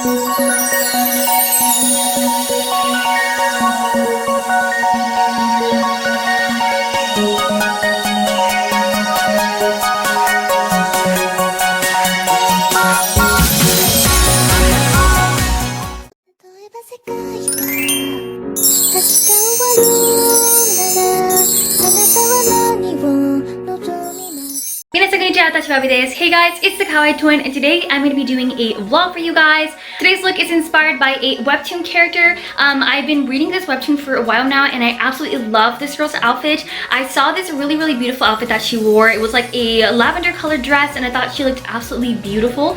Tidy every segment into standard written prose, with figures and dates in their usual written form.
皆さんこんにちは、私はAbbyです。Hey guys, it's the kawaii twin and today I'm going to be doing a vlog for you guys. Today's look is inspired by a webtoon character. I've been reading this webtoon for a while now and I absolutely love this girl's outfit. I saw this really beautiful outfit that she wore. It was like a lavender colored dress and I thought she looked absolutely beautiful.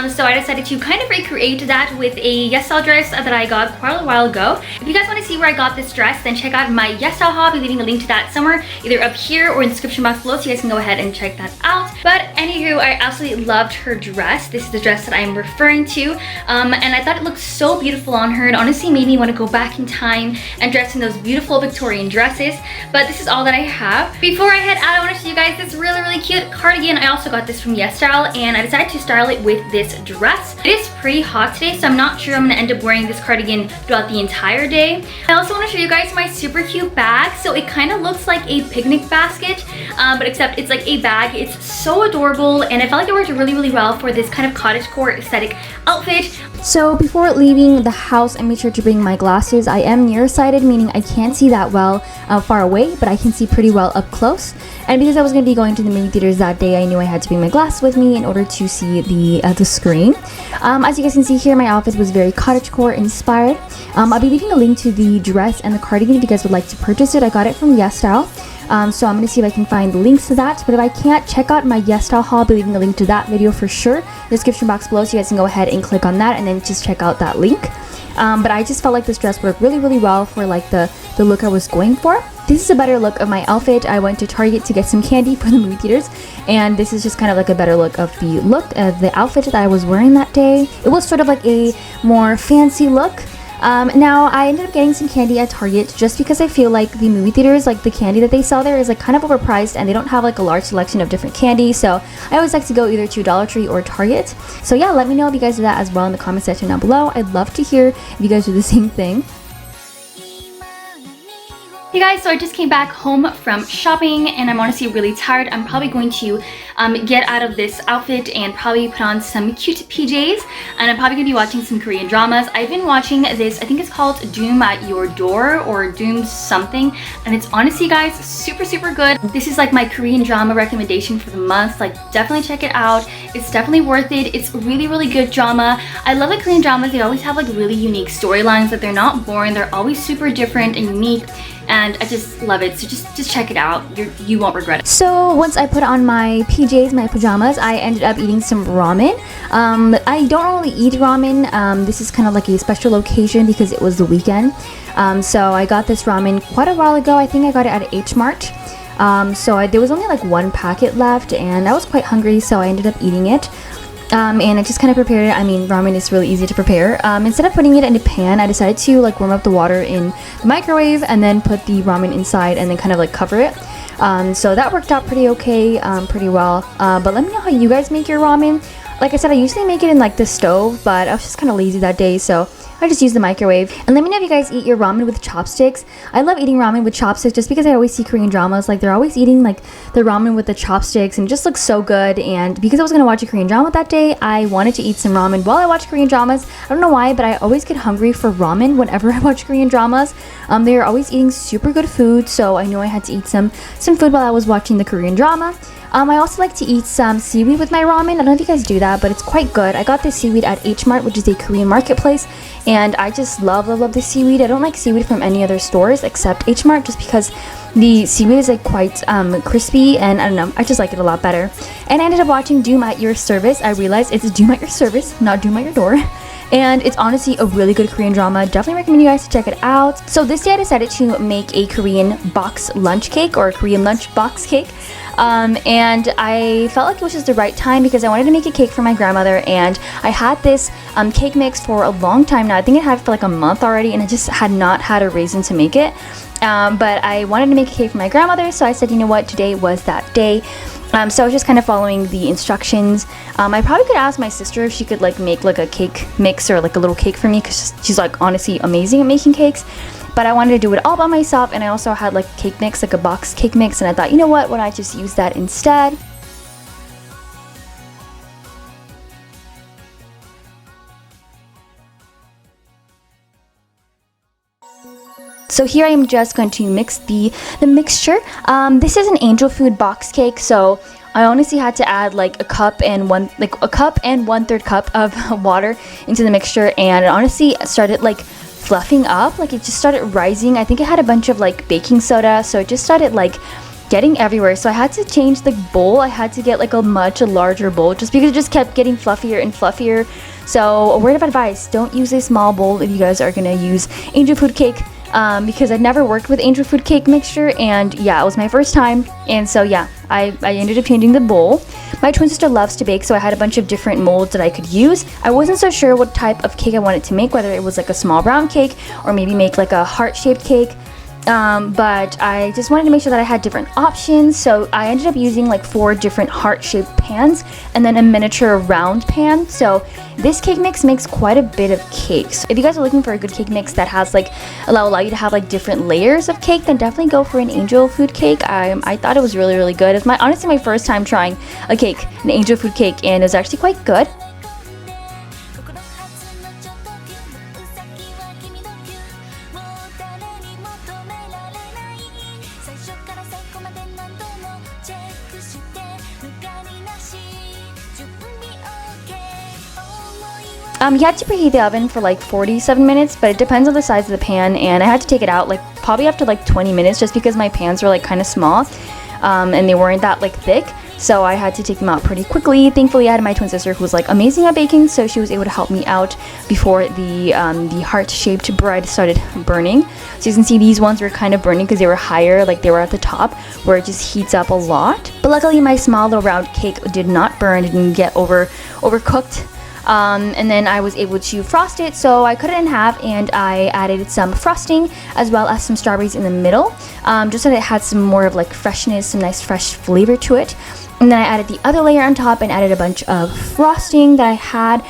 So I decided to kind of recreate that with a Yesstyle dress that I got quite a while ago. If you guys want to see where I got this dress, then check out my Yesstyle haul. I'll be leaving a link to that somewhere, either up here or in the description box below, so you guys can go ahead and check that out. But anywho, I absolutely loved her dress. This is the dress that I'm referring to. And I thought it looked so beautiful on her. It honestly made me want to go back in time and dress in those beautiful Victorian dresses. But this is all that I have. Before I head out, I want to show you guys this really cute cardigan. I also got this from Yesstyle and I decided to style it with this dress. It is pretty hot today, so I'm not sure I'm going to end up wearing this cardigan throughout the entire day. I also want to show you guys my super cute bag. So it kind of looks like a picnic basket, but except it's like a bag. It's so adorable and I felt like it worked really well for this kind of cottagecore aesthetic outfit. So before leaving the house, I made sure to bring my glasses. I am nearsighted, meaning I can't see that well far away, but I can see pretty well up close. And because I was going to be going to the movie theaters that day, I knew I had to bring my glasses with me in order to see the screen. As you guys can see here, my outfit was very cottagecore inspired. I'll be leaving a link to the dress and the cardigan if you guys would like to purchase it. I got it from Yesstyle. So I'm going to see if I can find the links to that. But if I can't, check out my Yesstyle haul. I'll be leaving a link to that video for sure in the description box below, so you guys can go ahead and click on that and then just check out that link. But I just felt like this dress worked really well for like the look I was going for. This is a better look of my outfit. I went to Target to get some candy for the movie theaters, and this is just kind of like a better look of the outfit that I was wearing that day. It was sort of like a more fancy look. Now I ended up getting some candy at Target just because I feel like the movie theaters, like the candy that they sell there is like kind of overpriced and they don't have like a large selection of different candy, so I always like to go either to Dollar Tree or Target. So yeah, let me know if you guys do that as well in the comment section down below. I'd love to hear if you guys do the same thing. Hey guys, so I just came back home from shopping and I'm honestly really tired. I'm probably going to get out of this outfit and probably put on some cute PJs, and I'm probably going to be watching some Korean dramas. I've been watching this, I think it's called Doom at Your Door or Doom something, and it's honestly guys super good. This is like my Korean drama recommendation for the month. Like definitely check it out. It's definitely worth it. It's really good drama. I love the Korean dramas. They always have like really unique storylines, that they're not boring. They're always super different and unique. And I just love it, so just check it out. You won't regret it. So once I put on my PJs, my pajamas, I ended up eating some ramen. I don't normally eat ramen. This is kind of like a special occasion because it was the weekend. So I got this ramen quite a while ago. I think I got it at H Mart. There was only like one packet left and I was quite hungry, so I ended up eating it. And I just kind of prepared it. I mean, ramen is really easy to prepare. Instead of putting it in a pan, I decided to like warm up the water in the microwave and then put the ramen inside and then kind of like cover it. So that worked out pretty okay, pretty well. But let me know how you guys make your ramen. Like I said, I usually make it in like the stove, but I was just kind of lazy that day, so I just use the microwave. And let me know if you guys eat your ramen with chopsticks. I love eating ramen with chopsticks just because I always see Korean dramas, like they're always eating like the ramen with the chopsticks and it just looks so good. And because I was gonna watch a Korean drama that day, I wanted to eat some ramen while I watch Korean dramas. I don't know why, but I always get hungry for ramen whenever I watch Korean dramas. They're always eating super good food, so I knew I had to eat some food while I was watching the Korean drama. I also like to eat some seaweed with my ramen. I don't know if you guys do that, but it's quite good. I got this seaweed at H Mart, which is a Korean marketplace, and I just love this seaweed. I don't like seaweed from any other stores except H Mart just because the seaweed is like quite crispy, and I don't know, I just like it a lot better. And I ended up watching Doom at Your Service. I realized it's Doom at Your Service, not Doom at Your Door. And it's honestly a really good Korean drama. Definitely recommend you guys to check it out. So this day I decided to make a Korean box lunch cake, or a Korean lunchbox cake. And I felt like it was just the right time because I wanted to make a cake for my grandmother, and I had this cake mix for a long time now. I think I had it for like a month already, and I just had not had a reason to make it. but I wanted to make a cake for my grandmother, so I said, you know what, today was that day. So I was just kind of following the instructions. I probably could ask my sister if she could like make like a cake mix or like a little cake for me, because she's like honestly amazing at making cakes. But I wanted to do it all by myself, and I also had like a cake mix, like a box cake mix, and I thought, you know what, why don't I just use that instead? So here I am just going to mix the mixture. This is an angel food box cake, so I honestly had to add like a cup and 1/3 cup of water into the mixture, and it honestly started like fluffing up, like it just started rising. I think it had a bunch of like baking soda, so it just started like getting everywhere. So I had to change the bowl. I had to get like a much larger bowl just because it just kept getting fluffier and fluffier. So a word of advice, don't use a small bowl if you guys are gonna use angel food cake. Because I'd never worked with angel food cake mixture, and yeah, it was my first time, and so yeah, I ended up changing the bowl. My twin sister loves to bake, so I had a bunch of different molds that I could use. I wasn't so sure what type of cake I wanted to make, whether it was like a small round cake or maybe make like a heart-shaped cake. But I just wanted to make sure that I had different options, so I ended up using like 4 different heart-shaped pans and then a miniature round pan. So this cake mix makes quite a bit of cakes. If you guys are looking for a good cake mix that has like allow you to have like different layers of cake, then definitely go for an angel food cake. I thought it was really good. It's honestly my first time trying a cake, an angel food cake, and it was actually quite good. You had to preheat the oven for like 47 minutes, but it depends on the size of the pan, and I had to take it out like probably after like 20 minutes just because my pans were like kind of small, and they weren't that like thick, so I had to take them out pretty quickly. Thankfully I had my twin sister who was like amazing at baking, so she was able to help me out before the heart-shaped bread started burning. So you can see these ones were kind of burning because they were higher, like they were at the top where it just heats up a lot. But luckily my small little round cake did not burn, it didn't get overcooked. And then I was able to frost it, so I cut it in half and I added some frosting as well as some strawberries in the middle, just so that it had some more of like freshness, some nice fresh flavor to it. And then I added the other layer on top and added a bunch of frosting that I had.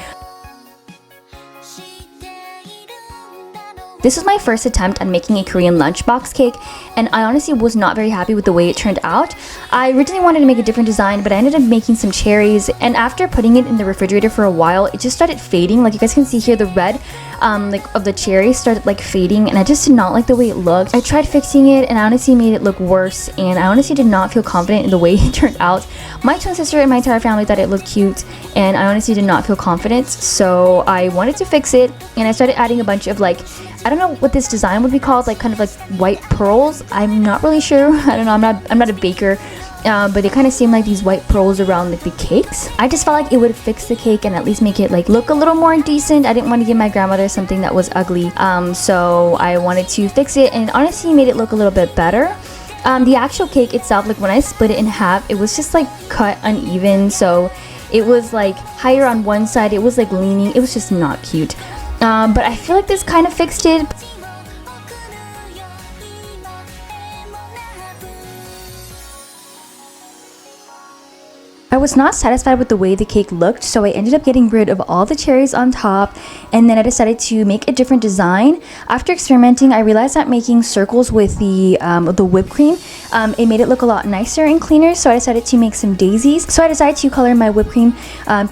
This was my first attempt at making a Korean lunchbox cake, and I honestly was not very happy with the way it turned out. I originally wanted to make a different design, but I ended up making some cherries, and after putting it in the refrigerator for a while, it just started fading. Like you guys can see here, the red of the cherry started like fading, and I just did not like the way it looked. I tried fixing it, and I honestly made it look worse, and I honestly did not feel confident in the way it turned out. My twin sister and my entire family thought it looked cute, and I honestly did not feel confident, so I wanted to fix it, and I started adding a bunch of like, I don't know what this design would be called, like kind of like white pearls. I'm not really sure. I don't know. I'm not a baker, but they kind of seem like these white pearls around like the cakes. I just felt like it would fix the cake and at least make it like look a little more decent. I didn't want to give my grandmother something that was ugly, so I wanted to fix it, and honestly made it look a little bit better. The actual cake itself, like when I split it in half, it was just like cut uneven, so it was like higher on one side. It was like leaning. It was just not cute. But I feel like this kind of fixed it. I was not satisfied with the way the cake looked, so I ended up getting rid of all the cherries on top, and then I decided to make a different design. After experimenting, I realized that making circles with the whipped cream, it made it look a lot nicer and cleaner, so I decided to make some daisies. So I decided to color my whipped cream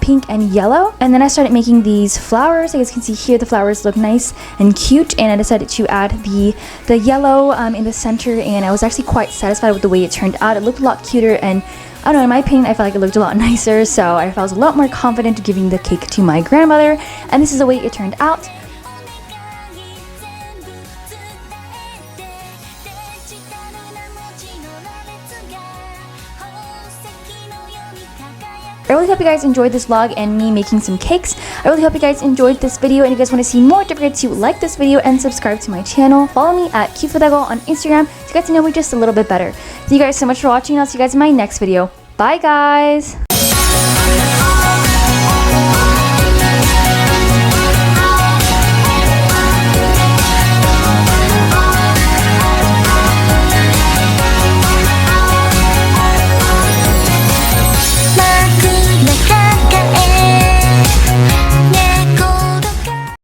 pink and yellow, and then I started making these flowers. As you can see here, the flowers look nice and cute, and I decided to add the yellow in the center, and I was actually quite satisfied with the way it turned out. It looked a lot cuter, and I don't know, in my opinion, I felt like it looked a lot nicer, so I felt a lot more confident giving the cake to my grandmother, and this is the way it turned out. I really hope you guys enjoyed this vlog and me making some cakes. I really hope you guys enjoyed this video, and if you guys want to see more, don't forget to like this video and subscribe to my channel. Follow me at cutefoodego on Instagram to get to know me just a little bit better. Thank you guys so much for watching, and I'll see you guys in my next video. Bye guys!